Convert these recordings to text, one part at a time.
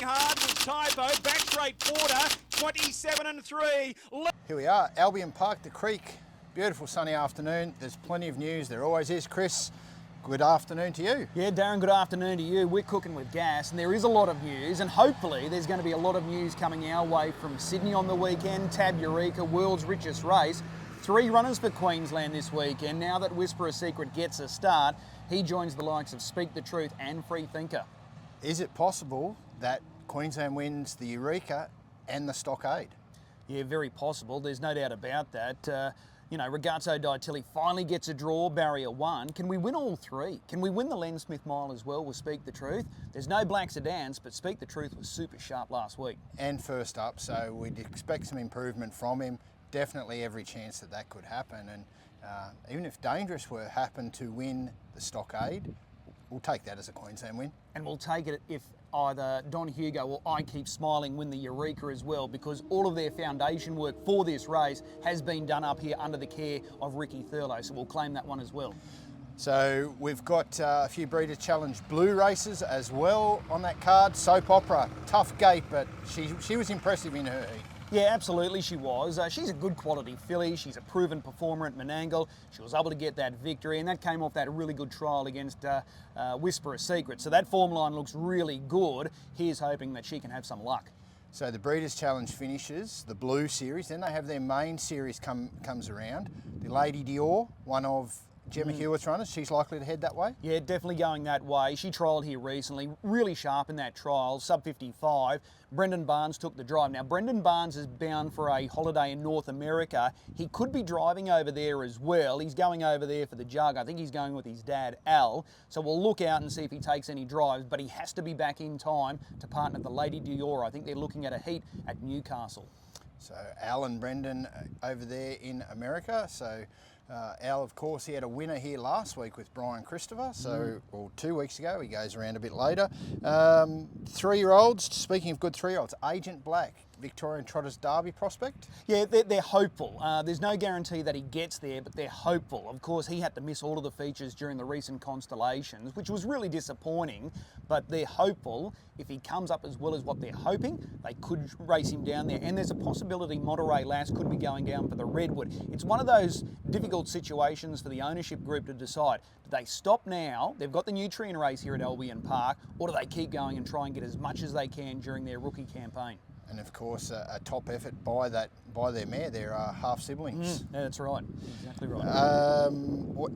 hard was Typo. Back straight quarter, 27 and 3. Here we are, Albion Park, the creek. Beautiful sunny afternoon. There's plenty of news. There always is. Chris, good afternoon to you. Yeah, Darren, good afternoon to you. We're cooking with gas, and there is a lot of news, and hopefully there's going to be a lot of news coming our way from Sydney on the weekend. Tab Eureka, world's richest race. 3 runners for Queensland this weekend. Now that Whisper a Secret gets a start, he joins the likes of Speak the Truth and Free Thinker. Is it possible that Queensland wins the Eureka and the Stockade? Yeah, very possible. There's no doubt about that. Ragazzo Ditilli finally gets a draw, barrier 1. Can we win all 3? Can we win the Len Smith Mile as well with Speak the Truth? There's no black sedans, but Speak the Truth was super sharp last week. And first up, so we'd expect some improvement from him. Definitely every chance that that could happen. And even if Dangerous were happen to win the Stockade, we'll take that as a Queensland win. And we'll take it if either Don Hugo or I Keep Smiling win the Eureka as well, because all of their foundation work for this race has been done up here under the care of Ricky Thurlow, so we'll claim that one as well. So we've got a few Breeders' Challenge Blue races as well on that card. Soap Opera, tough gate, but she was impressive in her heat. Yeah, absolutely she was. She's a good quality filly. She's a proven performer at Menangle. She was able to get that victory, and that came off that really good trial against Whisper a Secret. So that form line looks really good. Here's hoping that she can have some luck. So the Breeders' Challenge finishes, the Blue Series, then they have their main series comes around. The Lady Dior, one of Gemma Hewitt's runners, she's likely to head that way? Yeah, definitely going that way. She trialled here recently, really sharp in that trial, sub 55. Brendan Barnes took the drive. Now, Brendan Barnes is bound for a holiday in North America. He could be driving over there as well. He's going over there for the jug. I think he's going with his dad, Al. So we'll look out and see if he takes any drives, but he has to be back in time to partner the Lady Dior. I think they're looking at a heat at Newcastle. So Al and Brendan over there in America. So Al, of course, he had a winner here last week with Brian Christopher. So, or 2 weeks ago, he goes around a bit later. 3-year-olds, speaking of good 3-year-olds, Agent Black, Victorian Trotters Derby prospect? Yeah, they're hopeful. There's no guarantee that he gets there, but they're hopeful. Of course, he had to miss all of the features during the recent Constellations, which was really disappointing, but they're hopeful. If he comes up as well as what they're hoping, they could race him down there. And there's a possibility Monterey Lass could be going down for the Redwood. It's one of those difficult situations for the ownership group to decide. Do they stop now? They've got the Nutrien race here at Albion Park, or do they keep going and try and get as much as they can during their rookie campaign? And of course, a top effort by their mare. They're half siblings. Yeah, that's right. Exactly right.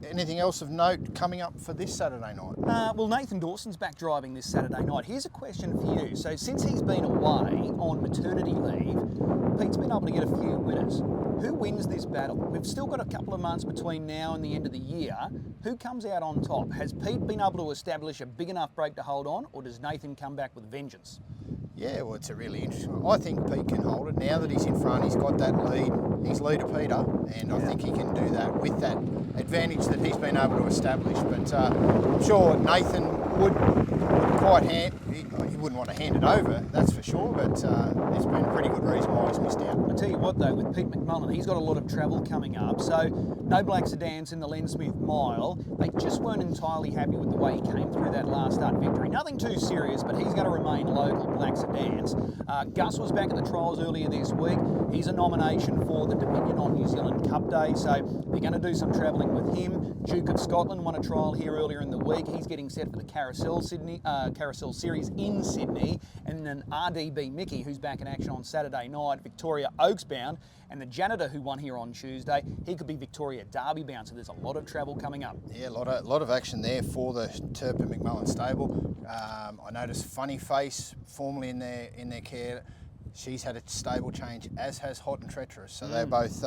Anything else of note coming up for this Saturday night? Well, Nathan Dawson's back driving this Saturday night. Here's a question for you. So since he's been away on maternity leave, Pete's been able to get a few winners. Who wins this battle? We've still got a couple of months between now and the end of the year. Who comes out on top? Has Pete been able to establish a big enough break to hold on, or does Nathan come back with vengeance? Yeah, well, it's a really interesting one. I think Pete can hold it. Now that he's in front, he's got that lead. He's leader Peter, and I think he can do that with that advantage that he's been able to establish. But I'm sure Nathan would quite he wouldn't want to hand it over, that's for sure, but there's been a pretty good reason why he's missed out. I'll tell you what though, with Pete McMullen, he's got a lot of travel coming up, so no black sedans in the Len Smith Mile. They just weren't entirely happy with the way he came through that last start victory. Nothing too serious, but he's going to remain local black sedans. Gus was back at the trials earlier this week. He's a nomination for the Dominion on New Zealand Cup Day, so they're going to do some travelling with him. Duke of Scotland won a trial here earlier in the week. He's getting set for the Carousel Series in Sydney, and then RDB Mickey, who's back in action on Saturday night, Victoria Oaks bound, and the janitor who won here on Tuesday, he could be Victoria Derby bound, so there's a lot of travel coming up. Yeah, a lot of action there for the Turpin McMullen stable. I noticed Funny Face, formerly in their care. She's had a stable change, as has Hot and Treacherous. So they're both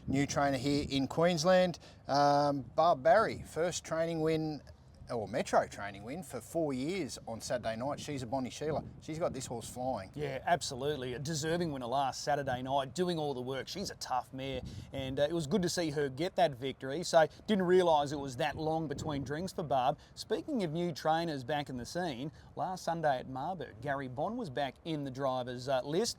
new trainer here in Queensland. Barb Barry, first training win, or Metro training win for 4 years on Saturday night. She's a Bonnie Sheila. She's got this horse flying. Yeah, absolutely. A deserving winner last Saturday night, doing all the work. She's a tough mare, and it was good to see her get that victory. So didn't realise it was that long between drinks for Barb. Speaking of new trainers back in the scene, last Sunday at Marburg, Gary Bond was back in the driver's list,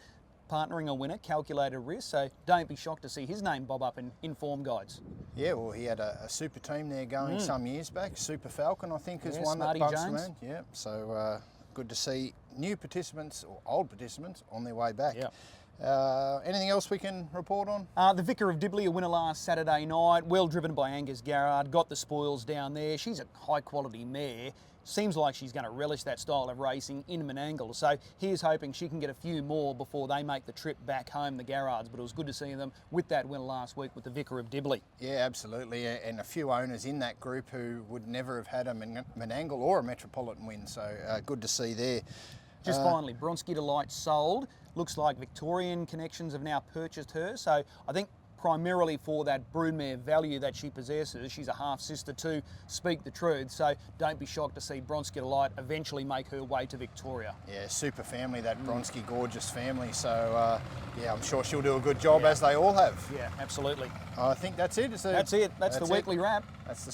partnering a winner, Calculated Risk, so don't be shocked to see his name bob up in form guides. Yeah, well, he had a super team there going some years back. Super Falcon, I think, is one that Smarty bugs Jones. around. Yeah, so good to see new participants or old participants on their way back. Yeah. Anything else we can report on? The Vicar of Dibley, a winner last Saturday night, well driven by Angus Garrard, got the spoils down there. She's a high quality mare. Seems like she's going to relish that style of racing in Menangle. So here's hoping she can get a few more before they make the trip back home, the Garrards. But it was good to see them with that win last week with the Vicar of Dibley. Yeah, absolutely. And a few owners in that group who would never have had a Menangle or a Metropolitan win. So good to see there. Just finally, Bronski Delight sold. Looks like Victorian connections have now purchased her. So I think primarily for that broodmare value that she possesses. She's a half-sister to Speak the Truth, so don't be shocked to see Bronski Delight eventually make her way to Victoria. Yeah, super family, that Bronski gorgeous family, so yeah, I'm sure she'll do a good job, as they all have. Yeah, absolutely. I think that's it. That's it. That's the weekly wrap. That's the